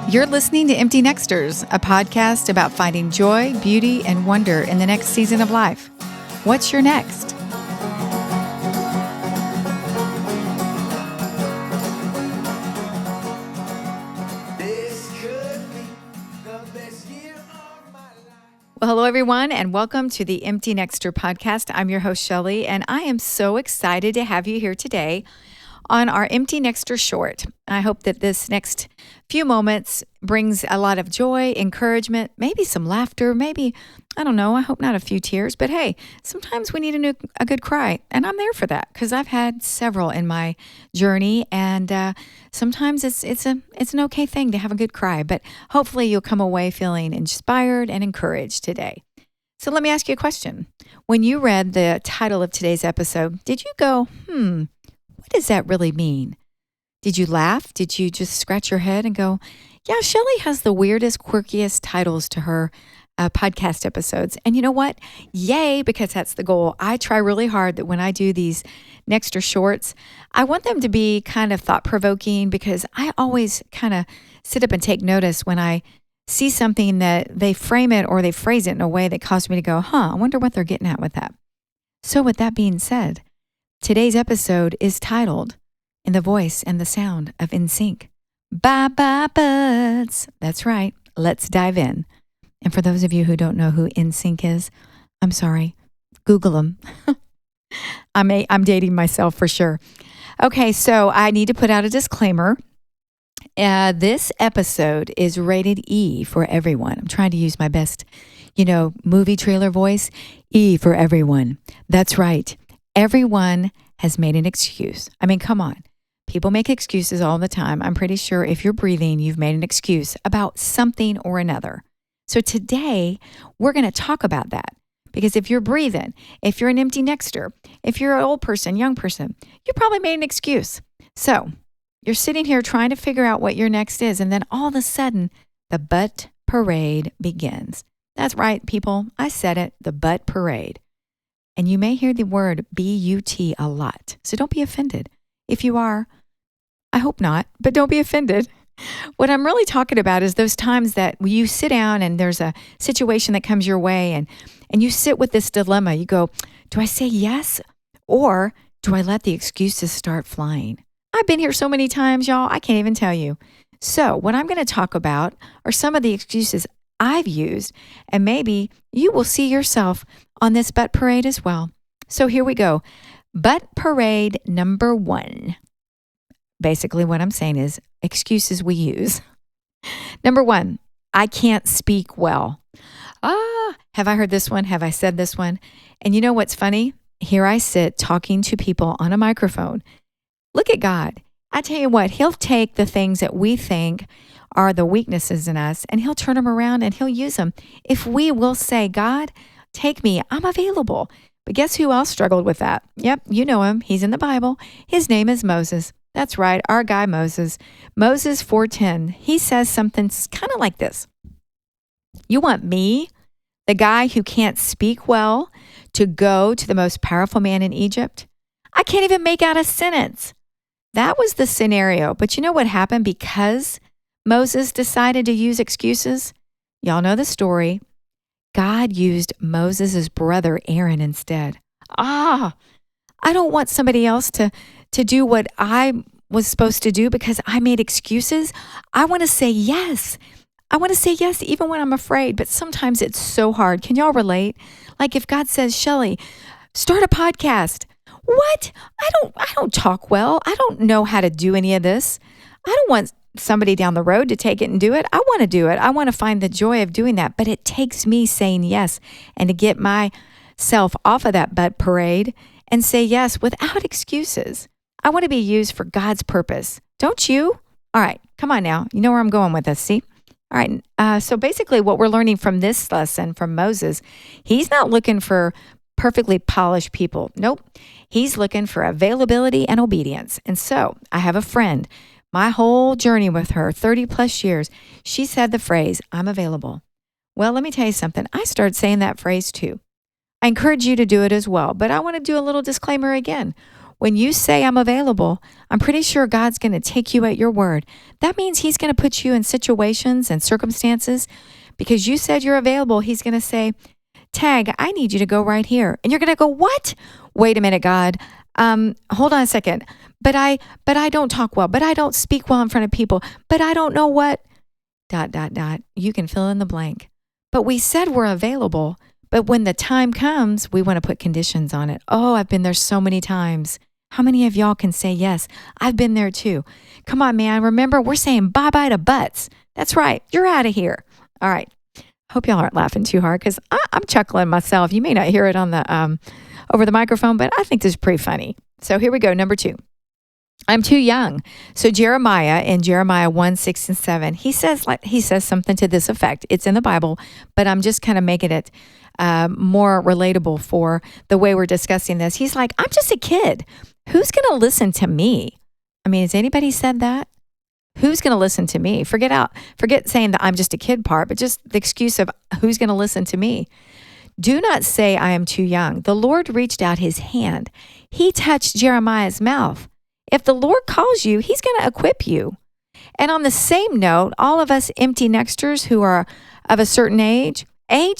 You're listening to Empty Nexters, a podcast about finding joy, beauty, and wonder in the next season of life. What's your next? Well, hello, everyone, and welcome to the Empty Nexter podcast. I'm your host, Shelley, and I am so excited to have you here today on our Empty Nexter short. I hope that this next few moments brings a lot of joy, encouragement, maybe some laughter, maybe, I don't know, I hope not a few tears, but hey, sometimes we need a good cry, and I'm there for that because I've had several in my journey, and sometimes it's an okay thing to have a good cry, but hopefully you'll come away feeling inspired and encouraged today. So let me ask you a question. When you read the title of today's episode, did you go, what does that really mean? Did you laugh? Did you just scratch your head and go, yeah, Shelley has the weirdest, quirkiest titles to her podcast episodes. And you know what? Yay, because that's the goal. I try really hard that when I do these Nexter shorts, I want them to be kind of thought-provoking because I always kind of sit up and take notice when I see something that they frame it or they phrase it in a way that causes me to go, I wonder what they're getting at with that. So with that being said, today's episode is titled, In the Voice and the Sound of NSYNC. Bye-bye buds. That's right. Let's dive in. And for those of you who don't know who NSYNC is, I'm sorry. Google them. I'm dating myself for sure. Okay, so I need to put out a disclaimer. This episode is rated E for everyone. I'm trying to use my best, movie trailer voice. E for everyone. That's right. Everyone has made an excuse. I mean, come on. People make excuses all the time. I'm pretty sure if you're breathing, you've made an excuse about something or another. So today, we're going to talk about that. Because if you're breathing, if you're an empty nexter, if you're an old person, young person, you probably made an excuse. So you're sitting here trying to figure out what your next is. And then all of a sudden, the butt parade begins. That's right, people. I said it, the butt parade. And you may hear the word B-U-T a lot. So don't be offended. If you are, I hope not, but don't be offended. What I'm really talking about is those times that you sit down and there's a situation that comes your way and you sit with this dilemma. You go, do I say yes or do I let the excuses start flying? I've been here so many times, y'all, I can't even tell you. So what I'm going to talk about are some of the excuses I've used, and maybe you will see yourself on this butt parade as well. So here we go. Butt parade number 1. Basically what I'm saying is excuses we use. Number 1, I can't speak well. Have I heard this one? Have I said this one? And you know what's funny? Here I sit talking to people on a microphone. Look at God. I tell you what, he'll take the things that we think are the weaknesses in us and he'll turn them around and he'll use them. If we will say, God, take me, I'm available. But guess who else struggled with that? Yep, you know him. He's in the Bible. His name is Moses. That's right, our guy Moses. Moses 4:10. He says something kind of like this. You want me, the guy who can't speak well, to go to the most powerful man in Egypt? I can't even make out a sentence. That was the scenario. But you know what happened because Moses decided to use excuses? Y'all know the story. God used Moses' brother Aaron instead. I don't want somebody else to do what I was supposed to do because I made excuses. I want to say yes. I want to say yes even when I'm afraid, but sometimes it's so hard. Can y'all relate? Like if God says, Shelley, start a podcast. What? I don't talk well. I don't know how to do any of this. I don't want somebody down the road to take it and do it. I want to do it. I want to find the joy of doing that. But it takes me saying yes and to get myself off of that butt parade and say yes without excuses. I want to be used for God's purpose. Don't you? All right, come on now. You know where I'm going with this, see? All right, so basically what we're learning from this lesson from Moses, he's not looking for perfectly polished people. Nope. He's looking for availability and obedience. And so I have a friend, my whole journey with her, 30 plus years, she said the phrase, I'm available. Well, let me tell you something. I started saying that phrase too. I encourage you to do it as well, but I want to do a little disclaimer again. When you say I'm available, I'm pretty sure God's going to take you at your word. That means he's going to put you in situations and circumstances because you said you're available. He's going to say, Tag, I need you to go right here. And you're going to go, what? Wait a minute, God. Hold on a second. But I don't talk well, but I don't speak well in front of people, but I don't know what, ... You can fill in the blank. But we said we're available. But when the time comes, we want to put conditions on it. Oh, I've been there so many times. How many of y'all can say yes? I've been there too. Come on, man. Remember, we're saying bye-bye to butts. That's right. You're out of here. All right. Hope y'all aren't laughing too hard because I'm chuckling myself. You may not hear it on the over the microphone, but I think this is pretty funny. So here we go. Number 2. I'm too young. So Jeremiah in Jeremiah 1, 6, and 7, he says something to this effect. It's in the Bible, but I'm just kind of making it more relatable for the way we're discussing this. He's like, I'm just a kid. Who's going to listen to me? I mean, has anybody said that? Who's going to listen to me? Forget saying that I'm just a kid part, but just the excuse of who's going to listen to me. Do not say I am too young. The Lord reached out his hand. He touched Jeremiah's mouth. If the Lord calls you, he's going to equip you. And on the same note, all of us empty nexters who are of a certain age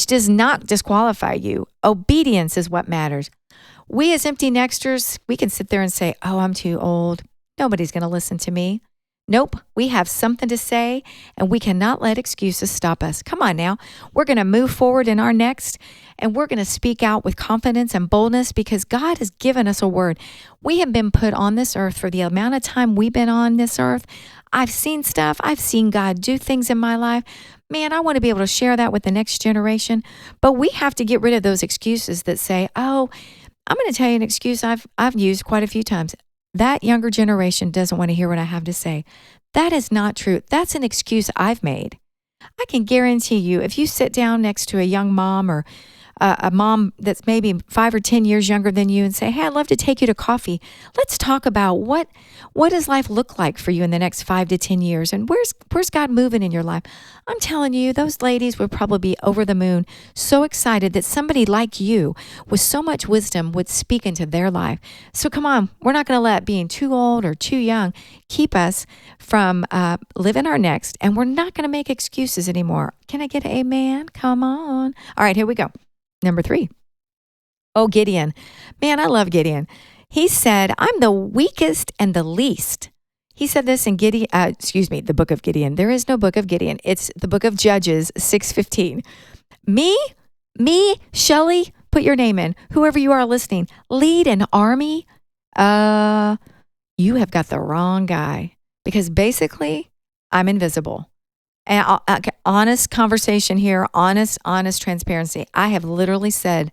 does not disqualify you. Obedience is what matters. We as empty nexters, we can sit there and say, oh, I'm too old. Nobody's going to listen to me. Nope, we have something to say, and we cannot let excuses stop us. Come on now. We're going to move forward in our next, and we're going to speak out with confidence and boldness because God has given us a word. We have been put on this earth for the amount of time we've been on this earth. I've seen stuff. I've seen God do things in my life. Man, I want to be able to share that with the next generation, but we have to get rid of those excuses that say, oh, I'm going to tell you an excuse I've used quite a few times. That younger generation doesn't want to hear what I have to say. That is not true. That's an excuse I've made. I can guarantee you, if you sit down next to a young mom or a mom that's maybe 5 or 10 years younger than you and say, hey, I'd love to take you to coffee. Let's talk about what does life look like for you in the next 5 to 10 years? And where's God moving in your life? I'm telling you, those ladies would probably be over the moon, so excited that somebody like you with so much wisdom would speak into their life. So come on, we're not going to let being too old or too young keep us from living our next, and we're not going to make excuses anymore. Can I get an amen? Come on. All right, here we go. Number 3. Oh, Gideon. Man, I love Gideon. He said, I'm the weakest and the least. He said this in the book of Gideon. There is no book of Gideon. It's the book of Judges 6:15. Me, Shelley, put your name in. Whoever you are listening, lead an army. You have got the wrong guy because basically I'm invisible. And honest conversation here, honest transparency. I have literally said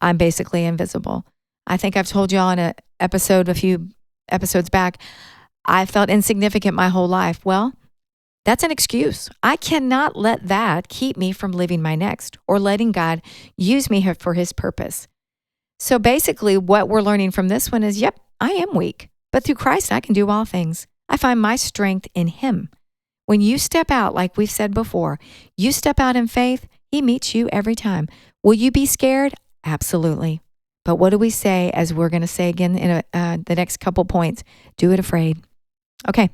I'm basically invisible. I think I've told y'all in a few episodes back, I felt insignificant my whole life. Well, that's an excuse. I cannot let that keep me from living my next or letting God use me for his purpose. So basically what we're learning from this one is, yep, I am weak, but through Christ, I can do all things. I find my strength in him. When you step out, like we've said before, you step out in faith, he meets you every time. Will you be scared? Absolutely. But what do we say, as we're going to say again in the next couple points? Do it afraid. Okay.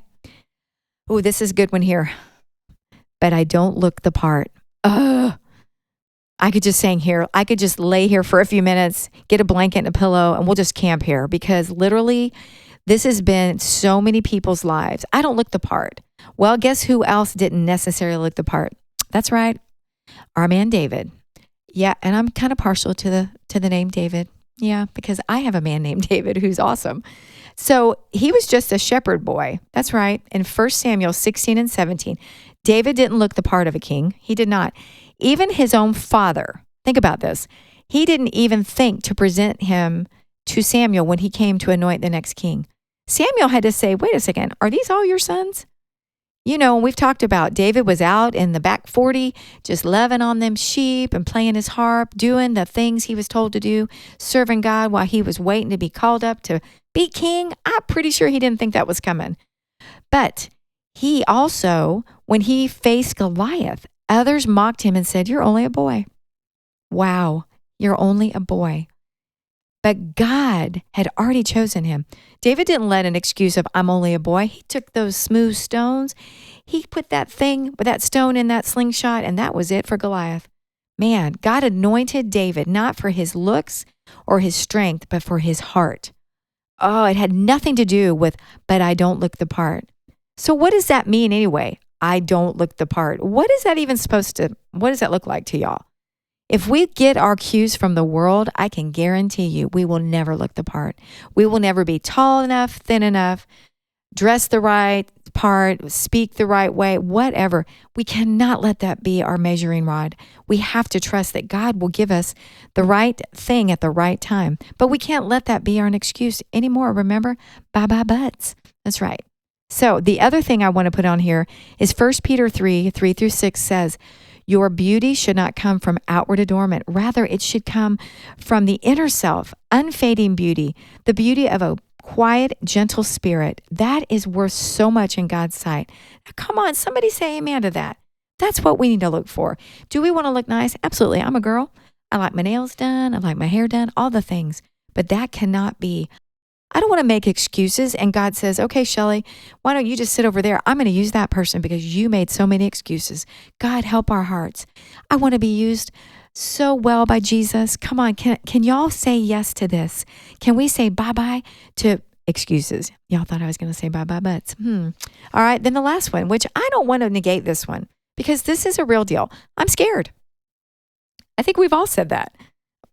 Oh, this is a good one here. But I don't look the part. I could just sing here. I could just lay here for a few minutes, get a blanket and a pillow, and we'll just camp here because literally this has been so many people's lives. I don't look the part. Well, guess who else didn't necessarily look the part? That's right. Our man David. Yeah, and I'm kind of partial to the name David. Yeah, because I have a man named David who's awesome. So he was just a shepherd boy. That's right. In 1 Samuel 16 and 17, David didn't look the part of a king. He did not. Even his own father, think about this. He didn't even think to present him to Samuel when he came to anoint the next king. Samuel had to say, wait a second, are these all your sons? You know, we've talked about David was out in the back 40, just loving on them sheep and playing his harp, doing the things he was told to do, serving God while he was waiting to be called up to be king. I'm pretty sure he didn't think that was coming. But he also, when he faced Goliath, others mocked him and said, you're only a boy. Wow, you're only a boy. but God had already chosen him. David didn't let an excuse of, I'm only a boy. He took those smooth stones. He put that stone in that slingshot, and that was it for Goliath. Man, God anointed David not for his looks or his strength, but for his heart. Oh, it had nothing to do with, but I don't look the part. So what does that mean anyway? I don't look the part. What is that even what does that look like to y'all? If we get our cues from the world, I can guarantee you we will never look the part. We will never be tall enough, thin enough, dress the right part, speak the right way, whatever. We cannot let that be our measuring rod. We have to trust that God will give us the right thing at the right time. But we can't let that be our excuse anymore. Remember? Bye-bye buts. That's right. So the other thing I want to put on here is 1 Peter 3:3-6 says, your beauty should not come from outward adornment. Rather, it should come from the inner self, unfading beauty, the beauty of a quiet, gentle spirit. That is worth so much in God's sight. Now, come on, somebody say amen to that. That's what we need to look for. Do we want to look nice? Absolutely. I'm a girl. I like my nails done. I like my hair done, all the things. But that cannot be. I don't want to make excuses. And God says, okay, Shelley, why don't you just sit over there? I'm going to use that person because you made so many excuses. God, help our hearts. I want to be used so well by Jesus. Come on, can y'all say yes to this? Can we say bye-bye to excuses? Y'all thought I was going to say bye-bye butts. All right, then the last one, which I don't want to negate this one because this is a real deal. I'm scared. I think we've all said that.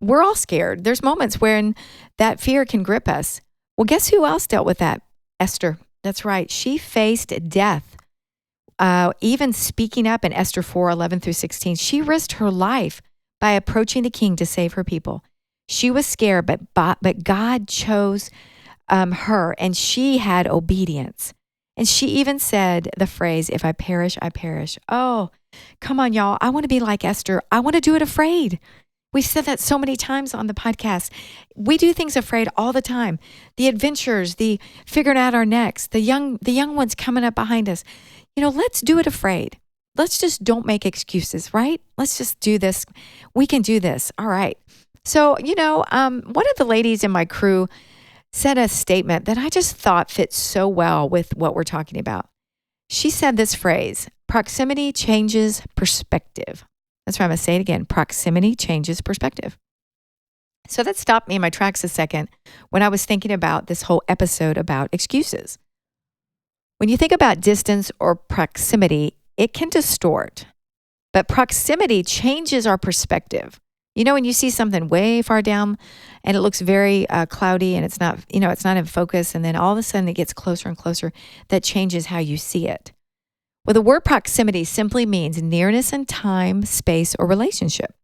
We're all scared. There's moments when that fear can grip us. Well, guess who else dealt with that? Esther. That's right. She faced death. Even speaking up in Esther 4:11-16, she risked her life by approaching the king to save her people. She was scared, but God chose her, and she had obedience. And she even said the phrase, if I perish, I perish. Oh, come on, y'all. I want to be like Esther. I want to do it afraid. We've said that so many times on the podcast. We do things afraid all the time. The adventures, the figuring out our next, the young ones coming up behind us. Let's do it afraid. Let's just don't make excuses, right? Let's just do this. We can do this. All right. So, one of the ladies in my crew said a statement that I just thought fits so well with what we're talking about. She said this phrase, proximity changes perspective. That's right. I'm going to say it again. Proximity changes perspective. So that stopped me in my tracks a second when I was thinking about this whole episode about excuses. When you think about distance or proximity, it can distort, but proximity changes our perspective. When you see something way far down and it looks very cloudy and it's not in focus, and then all of a sudden it gets closer and closer, that changes how you see it. Well, the word proximity simply means nearness in time, space, or relationship.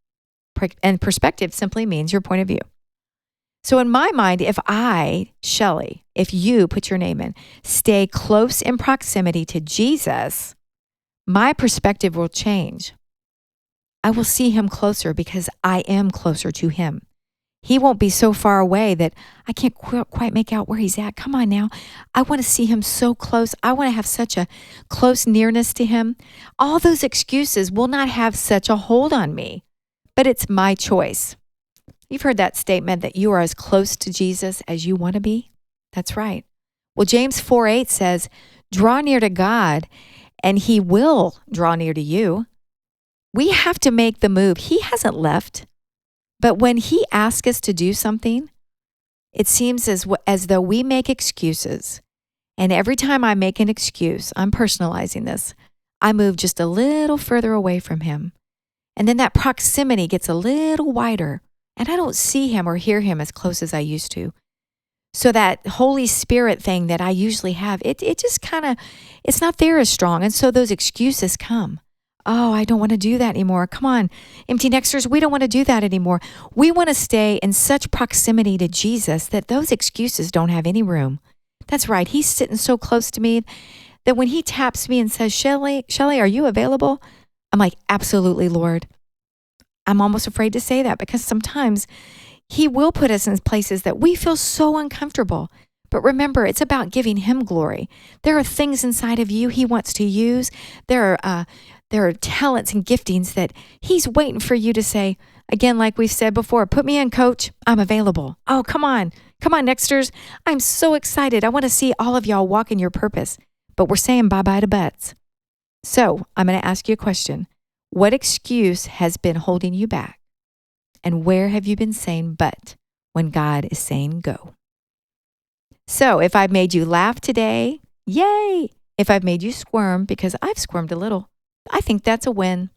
And perspective simply means your point of view. So in my mind, if I, Shelley, if you put your name in, stay close in proximity to Jesus, my perspective will change. I will see him closer because I am closer to him. He won't be so far away that I can't quite make out where he's at. Come on now. I want to see him so close. I want to have such a close nearness to him. All those excuses will not have such a hold on me, but it's my choice. You've heard that statement that you are as close to Jesus as you want to be? That's right. Well, James 4:8 says, draw near to God and he will draw near to you. We have to make the move. He hasn't left. But when he asks us to do something, it seems as though we make excuses. And every time I make an excuse, I'm personalizing this, I move just a little further away from him. And then that proximity gets a little wider, and I don't see him or hear him as close as I used to. So that Holy Spirit thing that I usually have, it just it's not there as strong. And so those excuses come. Oh, I don't want to do that anymore. Come on, Empty Nexters, we don't want to do that anymore. We want to stay in such proximity to Jesus that those excuses don't have any room. That's right. He's sitting so close to me that when he taps me and says, Shelley, are you available? I'm like, absolutely, Lord. I'm almost afraid to say that because sometimes he will put us in places that we feel so uncomfortable. But remember, it's about giving him glory. There are things inside of you he wants to use. There are talents and giftings that he's waiting for you to say, Again, like we've said before, put me in, coach. I'm available. Oh, come on. Come on, Nexters. I'm so excited. I want to see all of y'all walk in your purpose. But we're saying bye-bye to butts. So I'm going to ask you a question. What excuse has been holding you back? And where have you been saying but when God is saying go? So if I've made you laugh today, yay! If I've made you squirm, because I've squirmed a little, I think that's a win.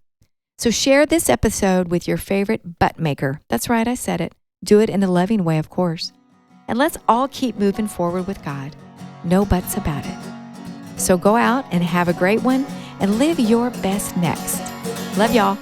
So share this episode with your favorite butt maker. That's right, I said it. Do it in a loving way, of course. And let's all keep moving forward with God. No buts about it. So go out and have a great one and live your best next. Love y'all.